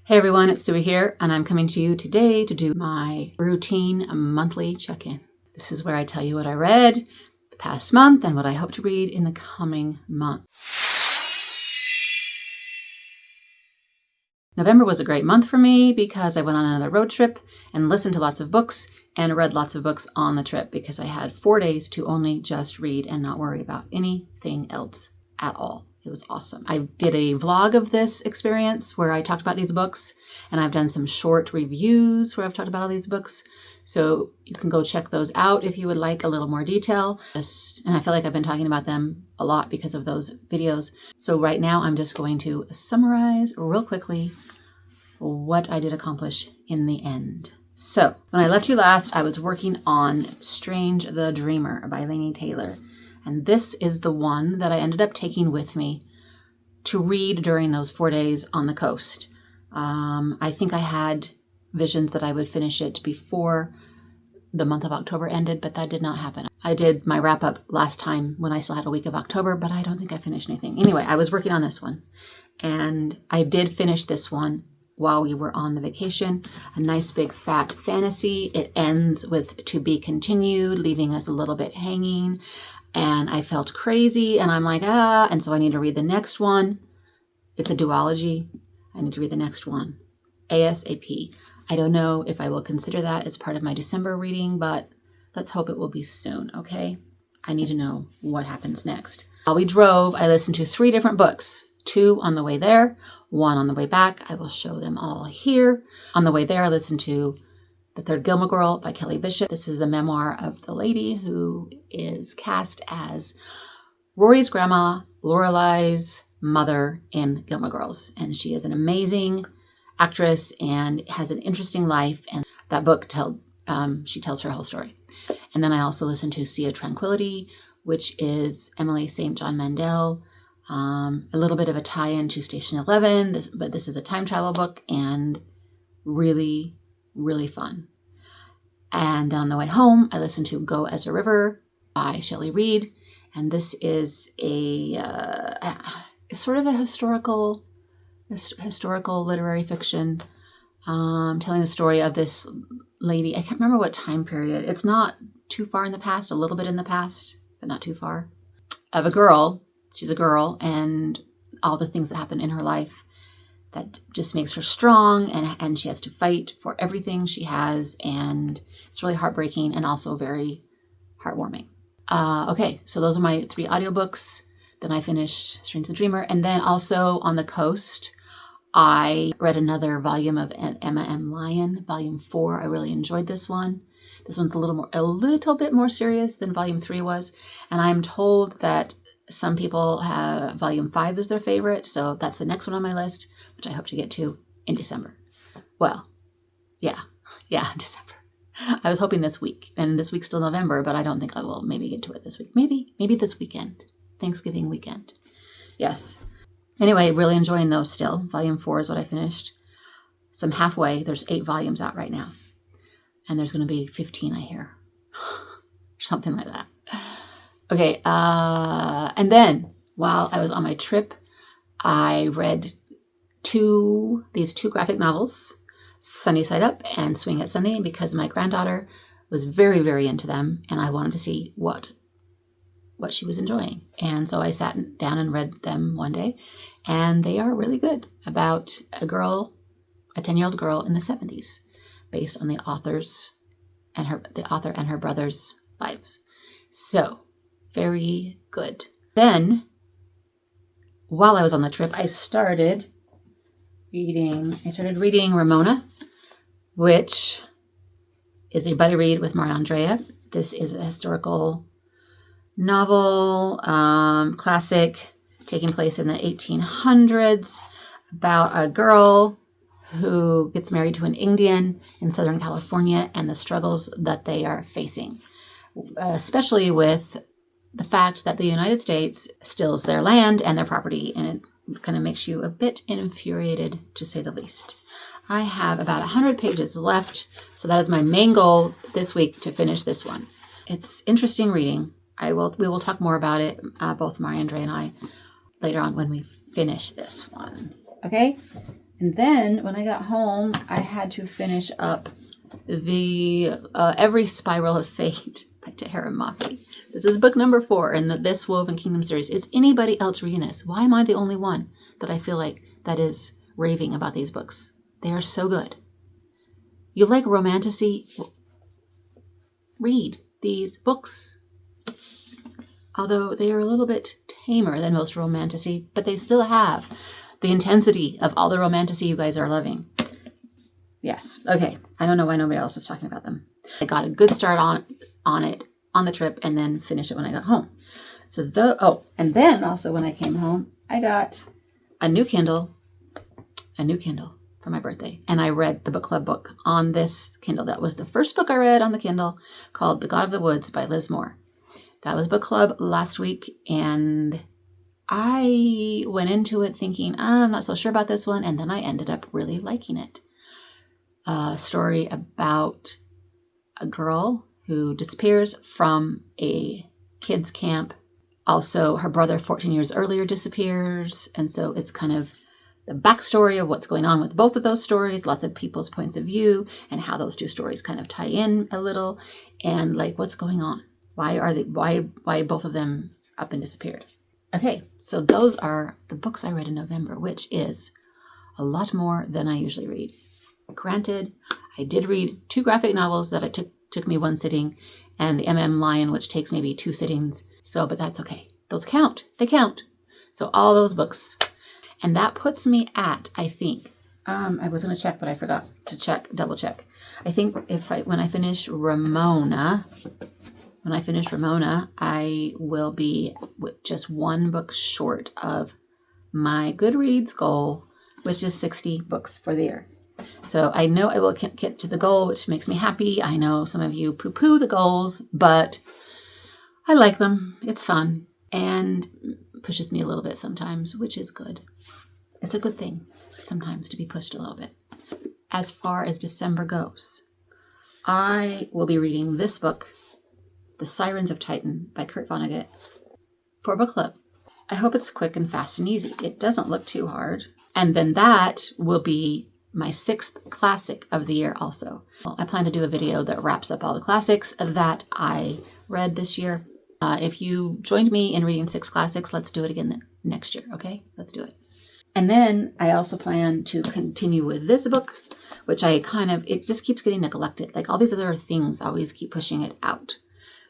Hey everyone, it's Suey here, and I'm coming to you today to do my routine monthly check-in. This is where I tell you what I read the past month and what I hope to read in the coming month. November was a great month for me because I went on another road trip and listened to lots of books and read lots of books on the trip because I had 4 days to only just read and not worry about anything else at all. It was awesome. I did a vlog of this experience where I talked about these books, and I've done some short reviews where I've talked about all these books. So you can go check those out if you would like a little more detail. And I feel like I've been talking about them a lot because of those videos. So right now I'm just going to summarize real quickly what I did accomplish in the end. So when I left you last, I was working on Strange the Dreamer by Laini Taylor. And this is the one that I ended up taking with me to read during those 4 days on the coast. I think I had visions that I would finish it before the month of October ended, but that did not happen. I did my wrap up last time when I still had a week of October, but I don't think I finished anything. Anyway, I was working on this one, and I did finish this one while we were on the vacation. A nice big fat fantasy. It ends with to be continued, leaving us a little bit hanging. And I felt crazy, and I'm like, and so I need to read the next one. It's a duology. I need to read the next one ASAP. I don't know if I will consider that as part of my December reading, but let's hope it will be soon, okay? I need to know what happens next. While we drove, I listened to 3 different books, 2 on the way there, 1 on the way back. I will show them all here. On the way there, I listened to The Third Gilmore Girl by Kelly Bishop. This is a memoir of the lady who is cast as Rory's grandma, Lorelai's mother in Gilmore Girls. And she is an amazing actress and has an interesting life. And that book, she tells her whole story. And then I also listened to Sea of Tranquility, which is Emily St. John Mandel. A little bit of a tie-in to Station 11, but this is a time travel book and really, really fun. And then on the way home, I listened to Go as a River by Shelley Reed. And this is it's sort of a historical literary fiction, telling the story of this lady. I can't remember what time period. It's not too far in the past, a little bit in the past, but not too far. Of a girl. She's a girl, and all the things that happen in her life that just makes her strong, and she has to fight for everything she has, and it's really heartbreaking and also very heartwarming. Okay, so those are my 3 audiobooks. Then I finished Strange the Dreamer, and then also on the coast, I read another volume of Emma M. Lyon, Volume 4. I really enjoyed this one. This one's a little bit more serious than Volume 3 was, and I'm told that some people have Volume 5 as their favorite, so that's the next one on my list, which I hope to get to in December. Well, yeah, December. I was hoping this week, and this week's still November, but I don't think I will maybe get to it this week. Maybe this weekend, Thanksgiving weekend. Yes. Anyway, really enjoying those still. Volume 4 is what I finished. So I'm halfway. There's 8 volumes out right now, and there's going to be 15, I hear. Something like that. Okay, and then while I was on my trip, I read these two graphic novels, Sunny Side Up and Swing It Sunny, because my granddaughter was very, very into them, and I wanted to see what she was enjoying. And so I sat down and read them one day, and they are really good, about a 10-year-old girl in the 70s, based on the author and her brother's lives. So very good. Then, while I was on the trip, I started reading Ramona, which is a buddy read with Maria Andrea. This is a historical novel, classic, taking place in the 1800s, about a girl who gets married to an Indian in Southern California and the struggles that they are facing, especially with the fact that the United States steals their land and their property, and it kind of makes you a bit infuriated, to say the least. I have about 100 pages left, so that is my main goal this week, to finish this one. It's interesting reading. We will talk more about it, both Maria Andre and I, later on when we finish this one. Okay? And then when I got home, I had to finish up the Every Spiral of Fate by Tahara Mafi. This is book number 4 in this Woven Kingdom series. Is anybody else reading this? Why am I the only one that I feel like that is raving about these books? They are so good. You like romantasy? Read these books. Although they are a little bit tamer than most romantasy, but they still have the intensity of all the romantasy you guys are loving. Yes. Okay. I don't know why nobody else is talking about them. I got a good start on it on the trip and then finished it when I got home. And then also when I came home, I got a new Kindle for my birthday. And I read the book club book on this Kindle. That was the first book I read on the Kindle, called The God of the Woods by Liz Moore. That was book club last week, and I went into it thinking, I'm not so sure about this one, and then I ended up really liking it. A story about a girl who disappears from a kids' camp. Also, her brother 14 years earlier disappears, and so it's kind of the backstory of what's going on with both of those stories, lots of people's points of view, and how those two stories kind of tie in a little, and like what's going on. Why both of them up and disappeared? Okay, so those are the books I read in November, which is a lot more than I usually read. Granted, I did read 2 graphic novels that took me 1 sitting, and the M.M. Lion, which takes maybe 2 sittings. But that's okay. Those count. They count. So all those books. And that puts me at, I think, I was going to check, but I forgot to double check. I think when I finish Ramona, I will be with just 1 book short of my Goodreads goal, which is 60 books for the year. So I know I will get to the goal, which makes me happy. I know some of you poo-poo the goals, but I like them. It's fun and pushes me a little bit sometimes, which is good. It's a good thing sometimes to be pushed a little bit. As far as December goes, I will be reading this book, The Sirens of Titan by Kurt Vonnegut, for book club. I hope it's quick and fast and easy. It doesn't look too hard. And then that will be my 6th classic of the year also. I plan to do a video that wraps up all the classics that I read this year. If you joined me in reading 6 classics, let's do it again next year, okay? Let's do it. And then I also plan to continue with this book, which it just keeps getting neglected. Like all these other things always keep pushing it out.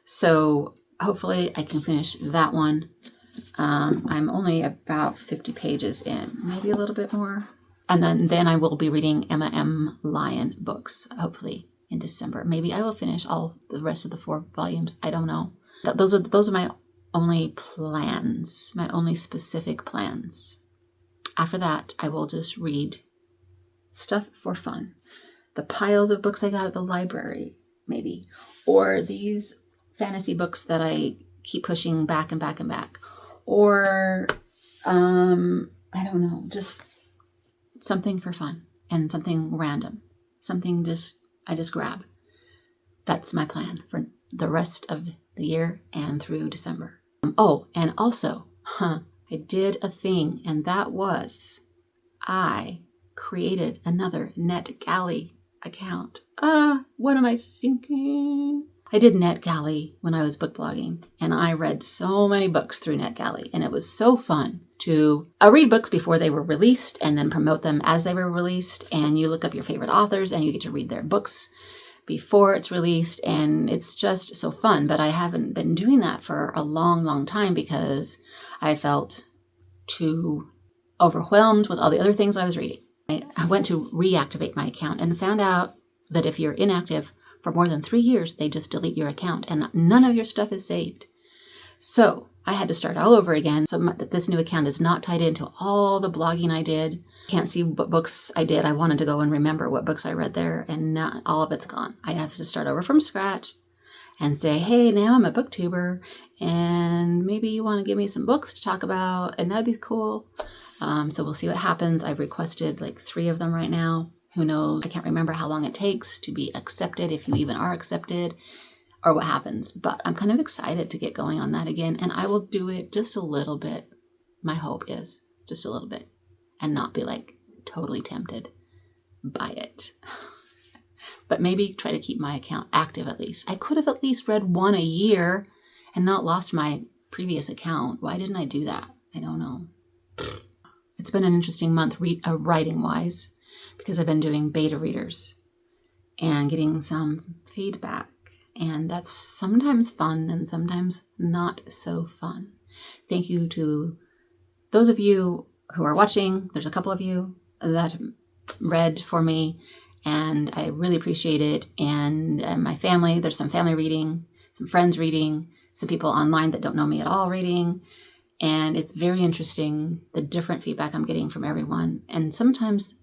So hopefully I can finish that one. I'm only about 50 pages in, maybe a little bit more. And then I will be reading Emma M. Lyon books, hopefully in December. Maybe I will finish all the rest of the 4 volumes. I don't know. Those are my only plans, my only specific plans. After that, I will just read stuff for fun. The piles of books I got at the library, maybe. Or these fantasy books that I keep pushing back and back and back. Or, I don't know, just something for fun and something random. Something I just grab. That's my plan for the rest of the year and through December. And also, I did a thing, and that was I created another NetGalley account. What am I thinking? I did NetGalley when I was book blogging, and I read so many books through NetGalley, and it was so fun to read books before they were released and then promote them as they were released, and you look up your favorite authors and you get to read their books before it's released, and it's just so fun. But I haven't been doing that for a long, long time because I felt too overwhelmed with all the other things I was reading. I went to reactivate my account and found out that if you're inactive for more than 3 years, they just delete your account and none of your stuff is saved. So I had to start all over again. So this new account is not tied into all the blogging I did. Can't see what books I did. I wanted to go and remember what books I read there, and not all of it's gone. I have to start over from scratch and say, hey, now I'm a booktuber, and maybe you want to give me some books to talk about, and that'd be cool. So we'll see what happens. I've requested like 3 of them right now. Who knows? I can't remember how long it takes to be accepted, if you even are accepted, or what happens. But I'm kind of excited to get going on that again, and I will do it just a little bit. My hope is just a little bit, and not be like totally tempted by it. But maybe try to keep my account active at least. I could have at least read one a year and not lost my previous account. Why didn't I do that? I don't know. It's been an interesting month writing-wise because I've been doing beta readers and getting some feedback. And that's sometimes fun and sometimes not so fun. Thank you to those of you who are watching. There's a couple of you that read for me, and I really appreciate it. And my family, there's some family reading, some friends reading, some people online that don't know me at all reading. And it's very interesting, the different feedback I'm getting from everyone. And sometimes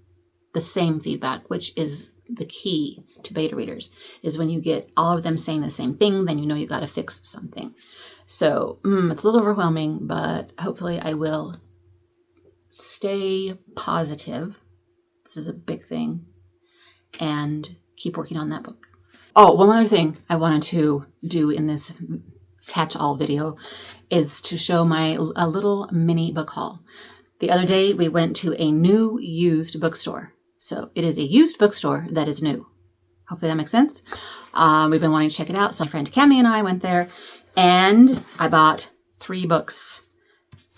the same feedback, which is the key to beta readers, is when you get all of them saying the same thing, then you know you got to fix something. So it's a little overwhelming, but hopefully I will stay positive. This is a big thing. And keep working on that book. Oh, one other thing I wanted to do in this catch-all video is to show a little mini book haul. The other day we went to a new used bookstore. So it is a used bookstore that is new. Hopefully that makes sense. We've been wanting to check it out. So my friend Cammie and I went there and I bought 3 books.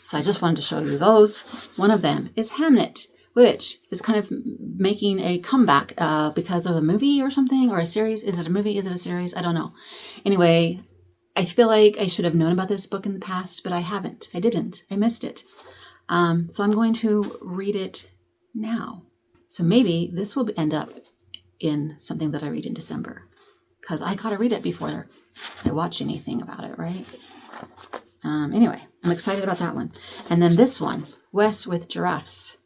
So I just wanted to show you those. One of them is Hamnet, which is kind of making a comeback because of a movie or something, or a series. Is it a movie? Is it a series? I don't know. Anyway, I feel like I should have known about this book in the past, but I haven't. I didn't. I missed it. So I'm going to read it now. So maybe this will end up in something that I read in December, because I got to read it before I watch anything about it, right? Anyway, I'm excited about that one. And then this one, West with Giraffes.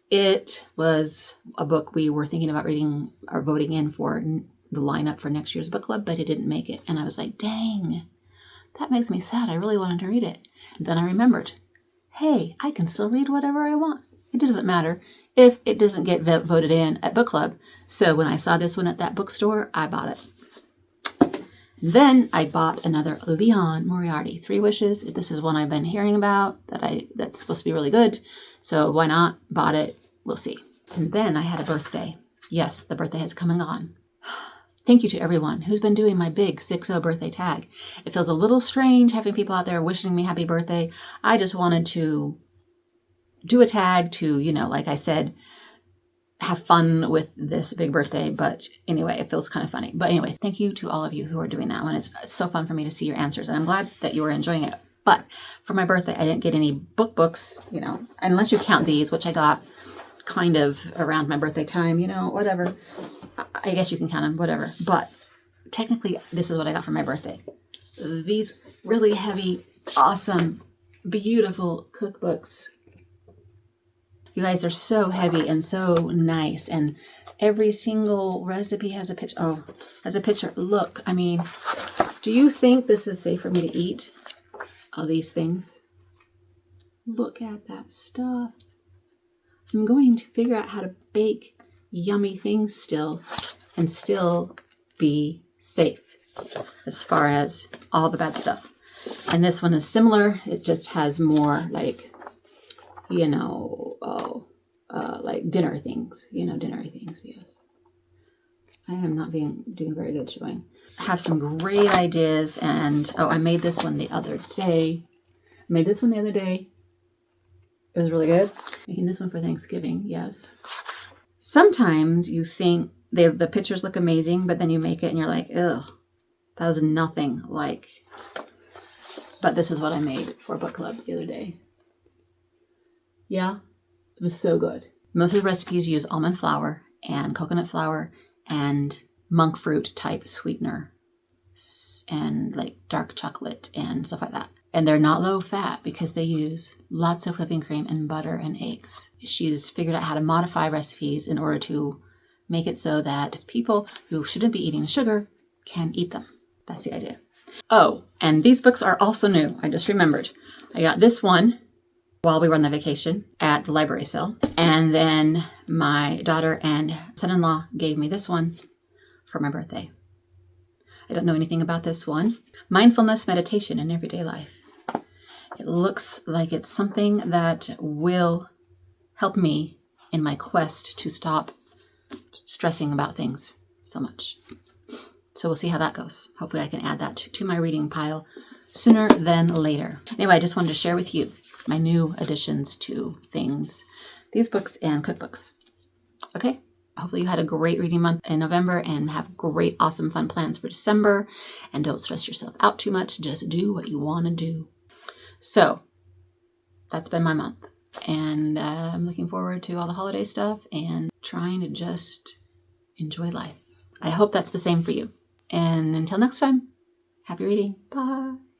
It was a book we were thinking about reading or voting in for the lineup for next year's book club, but it didn't make it. And I was like, dang, that makes me sad. I really wanted to read it. And then I remembered, hey, I can still read whatever I want. It doesn't matter if it doesn't get voted in at book club. So when I saw this one at that bookstore, I bought it. Then I bought another Leon Moriarty, 3 Wishes. This is one I've been hearing about that's supposed to be really good. So why not? Bought it. We'll see. And then I had a birthday. Yes, the birthday has come and gone. Thank you to everyone who's been doing my big 6-0 birthday tag. It feels a little strange having people out there wishing me happy birthday. I just wanted to do a tag to, like I said, have fun with this big birthday. But anyway, it feels kind of funny. But anyway, thank you to all of you who are doing that one. It's so fun for me to see your answers, and I'm glad that you were enjoying it. But for my birthday, I didn't get any books, unless you count these, which I got kind of around my birthday time, whatever. I guess you can count them, whatever. But technically, this is what I got for my birthday. These really heavy, awesome, beautiful cookbooks. You guys, they're so heavy and so nice. And every single recipe has a picture. Oh, has a picture. Look, do you think this is safe for me to eat? All these things. Look at that stuff. I'm going to figure out how to bake yummy things still and still be safe as far as all the bad stuff. And this one is similar. It just has more like dinner things, dinner things. Yes. I am not doing very good showing. I have some great ideas, and I made this one the other day. It was really good. Making this one for Thanksgiving, yes. Sometimes you think the pictures look amazing, but then you make it and you're like, ugh, that was nothing like. But this is what I made for book club the other day. Yeah, it was so good. Most of the recipes use almond flour and coconut flour and monk fruit type sweetener and like dark chocolate and stuff like that. And they're not low fat because they use lots of whipping cream and butter and eggs. She's figured out how to modify recipes in order to make it so that people who shouldn't be eating sugar can eat them. That's the idea. Oh, and these books are also new. I just remembered. I got this one while we were on the vacation at the library sale. And then my daughter and son-in-law gave me this one for my birthday. I don't know anything about this one. Mindfulness Meditation in Everyday Life. It looks like it's something that will help me in my quest to stop stressing about things so much. So we'll see how that goes. Hopefully I can add that to my reading pile sooner than later. Anyway, I just wanted to share with you my new additions to things, these books and cookbooks. Okay, hopefully you had a great reading month in November and have great, awesome, fun plans for December. And don't stress yourself out too much. Just do what you want to do. So that's been my month. And I'm looking forward to all the holiday stuff and trying to just enjoy life. I hope that's the same for you. And until next time, happy reading. Bye.